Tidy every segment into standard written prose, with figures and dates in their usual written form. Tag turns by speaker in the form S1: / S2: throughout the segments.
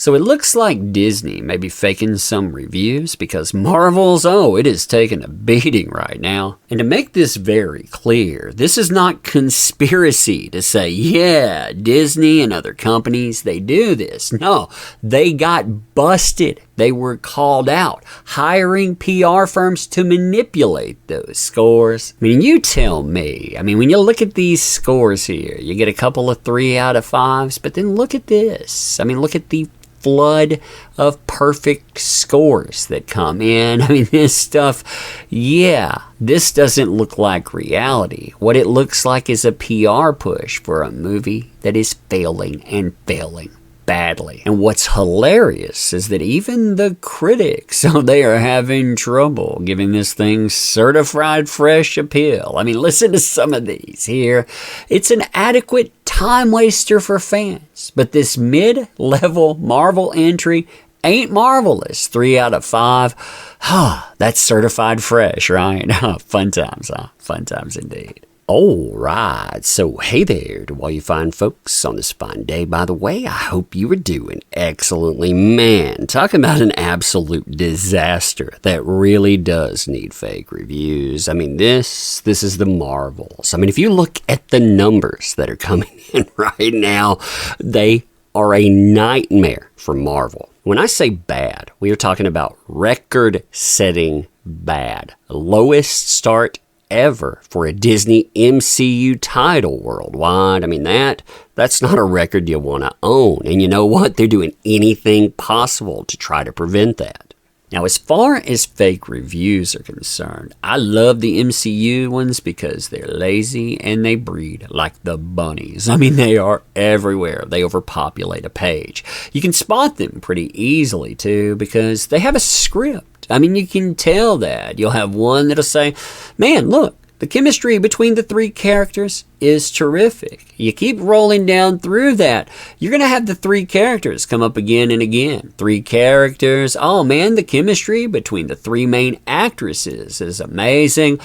S1: So it looks like Disney may be faking some reviews because Marvel's, it is taking a beating right now. And to make this very clear, this is not conspiracy to say, yeah, Disney and other companies, they do this. No, they got busted. They were called out, hiring PR firms to manipulate those scores. I mean, you tell me. I mean, when you look at these scores here, you get a couple of 3 out of 5s, but then look at this. I mean, look at the flood of perfect scores that come in. I mean, this stuff, this doesn't look like reality. What it looks like is a PR push for a movie that is failing and failing badly. And what's hilarious is that even the critics, they are having trouble giving this thing certified fresh appeal. I mean, listen to some of these here. It's an adequate time waster for fans, but this mid-level Marvel entry ain't marvelous. 3 out of 5. That's certified fresh, right? Fun times, huh? Fun times indeed. Alright, so hey there to all you fine folks on this fine day. By the way, I hope you are doing excellently. Man, talking about an absolute disaster that really does need fake reviews. I mean, this is the Marvels. I mean, if you look at the numbers that are coming in right now, they are a nightmare for Marvel. When I say bad, we are talking about record-setting bad. Lowest start ever for a Disney MCU title worldwide. I mean, that's not a record you want to own. And you know what? They're doing anything possible to try to prevent that. Now, as far as fake reviews are concerned, I love the MCU ones because they're lazy and they breed like the bunnies. I mean, they are everywhere. They overpopulate a page. You can spot them pretty easily, too, because they have a script. I mean, you can tell that. You'll have one that'll say, man, look, the chemistry between the 3 characters is terrific. You keep rolling down through that, you're going to have the 3 characters come up again and again. 3 characters. Oh, man, the chemistry between the 3 main actresses is amazing.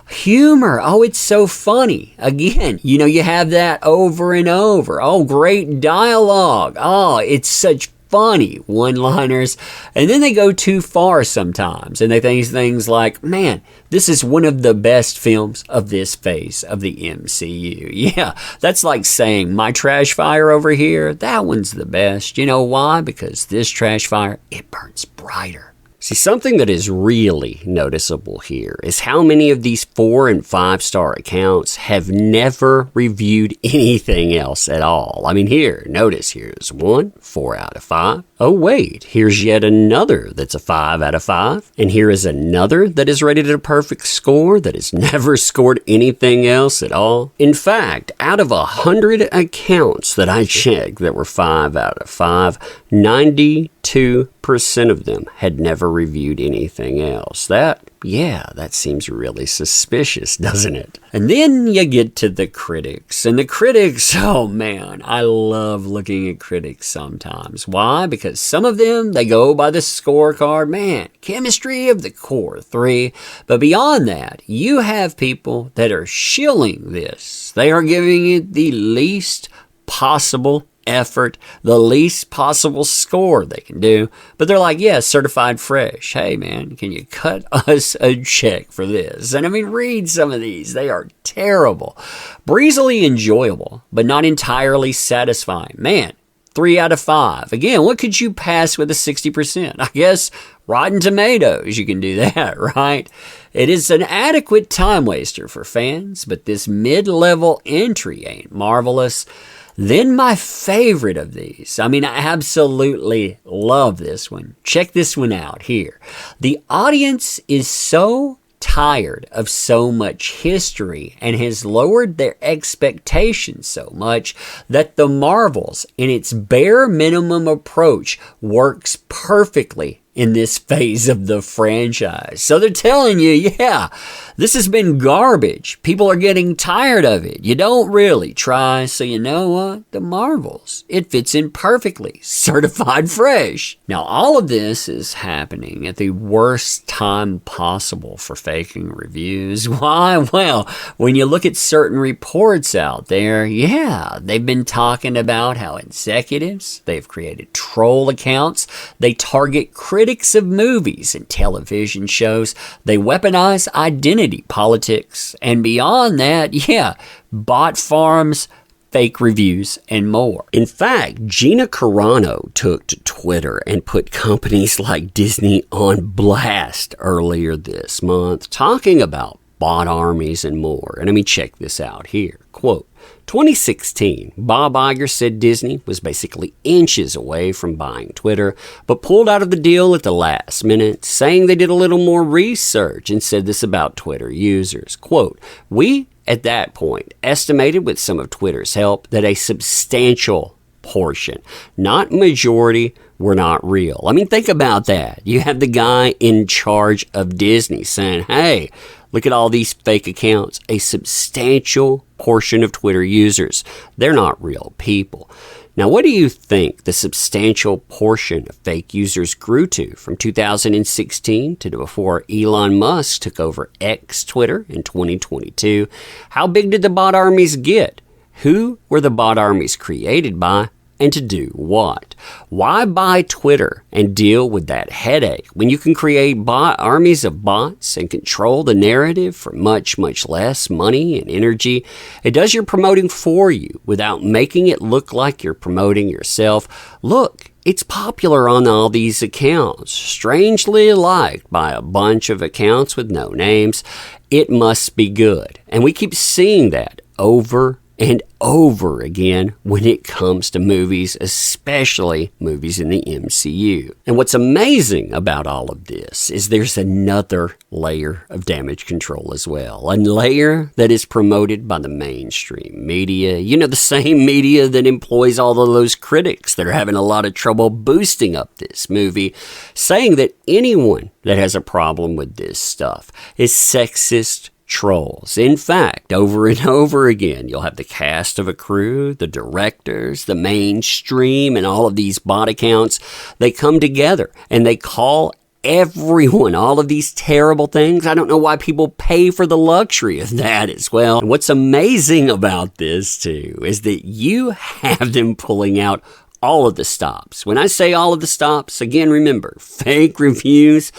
S1: Humor. Oh, it's so funny. Again, you have that over and over. Oh, great dialogue. Oh, it's such funny one-liners, and then they go too far sometimes, and they think things like, man, this is one of the best films of this phase of the MCU. Yeah, that's like saying, my trash fire over here, that one's the best. You know why? Because this trash fire, it burns brighter. See, something that is really noticeable here is how many of these 4- and 5-star accounts have never reviewed anything else at all. I mean, notice here's one, 4 out of 5. Oh, wait, here's yet another that's a 5 out of 5. And here is another that is rated a perfect score that has never scored anything else at all. In fact, out of 100 accounts that I checked that were 5 out of 5, 92% of them had never reviewed anything else. That seems really suspicious, doesn't it? And then you get to the critics. And the critics, oh man, I love looking at critics sometimes. Why? Because some of them, they go by the scorecard. Man, chemistry of the core 3. But beyond that, you have people that are shilling this. They are giving it the least possible effort, the least possible score they can do, but they're like, yeah, certified fresh. Hey man, can you cut us a check for this? And I mean, read some of these. They are terrible. Breezily enjoyable, but not entirely satisfying. Man, 3 out of 5. Again, what could you pass with a 60%? I guess Rotten Tomatoes, you can do that, right? It is an adequate time waster for fans, but this mid-level entry ain't marvelous. Then my favorite of these, I mean, I absolutely love this one. Check this one out here. The audience is so tired of so much history and has lowered their expectations so much that the Marvels, in its bare minimum approach, works perfectly in this phase of the franchise. So they're telling you, yeah, this has been garbage. People are getting tired of it. You don't really try, so you know what? The Marvels. It fits in perfectly. Certified fresh. Now, all of this is happening at the worst time possible for faking reviews. Why? Well, when you look at certain reports out there, yeah, they've been talking about how executives, they've created troll accounts, they target critics of movies and television shows, they weaponize identity politics, and beyond that, yeah, bot farms, fake reviews, and more. In fact, Gina Carano took to Twitter and put companies like Disney on blast earlier this month, talking about bot armies and more. And I mean, check this out here. Quote, 2016, Bob Iger said Disney was basically inches away from buying Twitter, but pulled out of the deal at the last minute, saying they did a little more research and said this about Twitter users. Quote, we, at that point, estimated with some of Twitter's help that a substantial portion, not majority, were not real. I mean, think about that. You have the guy in charge of Disney saying, hey, look at all these fake accounts. A substantial portion of Twitter users, they're not real people. Now, what do you think the substantial portion of fake users grew to from 2016 to before Elon Musk took over X Twitter in 2022? How big did the bot armies get? Who were the bot armies created by? And to do what? Why buy Twitter and deal with that headache when you can create bot armies of bots and control the narrative for much, much less money and energy? It does your promoting for you without making it look like you're promoting yourself. Look, it's popular on all these accounts, strangely liked by a bunch of accounts with no names. It must be good. And we keep seeing that over and over again when it comes to movies, especially movies in the MCU. And what's amazing about all of this is there's another layer of damage control as well. A layer that is promoted by the mainstream media. You know, the same media that employs all of those critics that are having a lot of trouble boosting up this movie, saying that anyone that has a problem with this stuff is sexist trolls. In fact, over and over again, you'll have the cast of a crew, the directors, the mainstream, and all of these bot accounts. They come together and they call everyone all of these terrible things. I don't know why people pay for the luxury of that as well. And what's amazing about this too is that you have them pulling out all of the stops. When I say all of the stops, again, remember, fake reviews,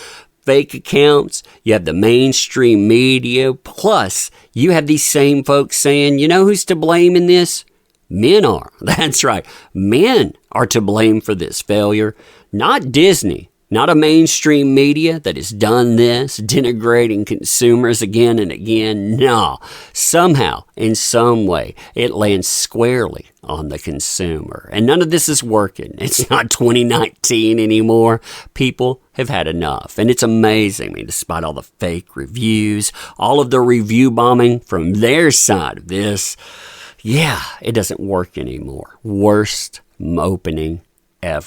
S1: fake accounts, you have the mainstream media, plus you have these same folks saying, you know who's to blame in this? Men are. That's right. Men are to blame for this failure, not Disney. Not a mainstream media that has done this, denigrating consumers again and again. No, somehow, in some way, it lands squarely on the consumer. And none of this is working. It's not 2019 anymore. People have had enough. And it's amazing. I mean, despite all the fake reviews, all of the review bombing from their side of this, yeah, it doesn't work anymore. Worst opening ever.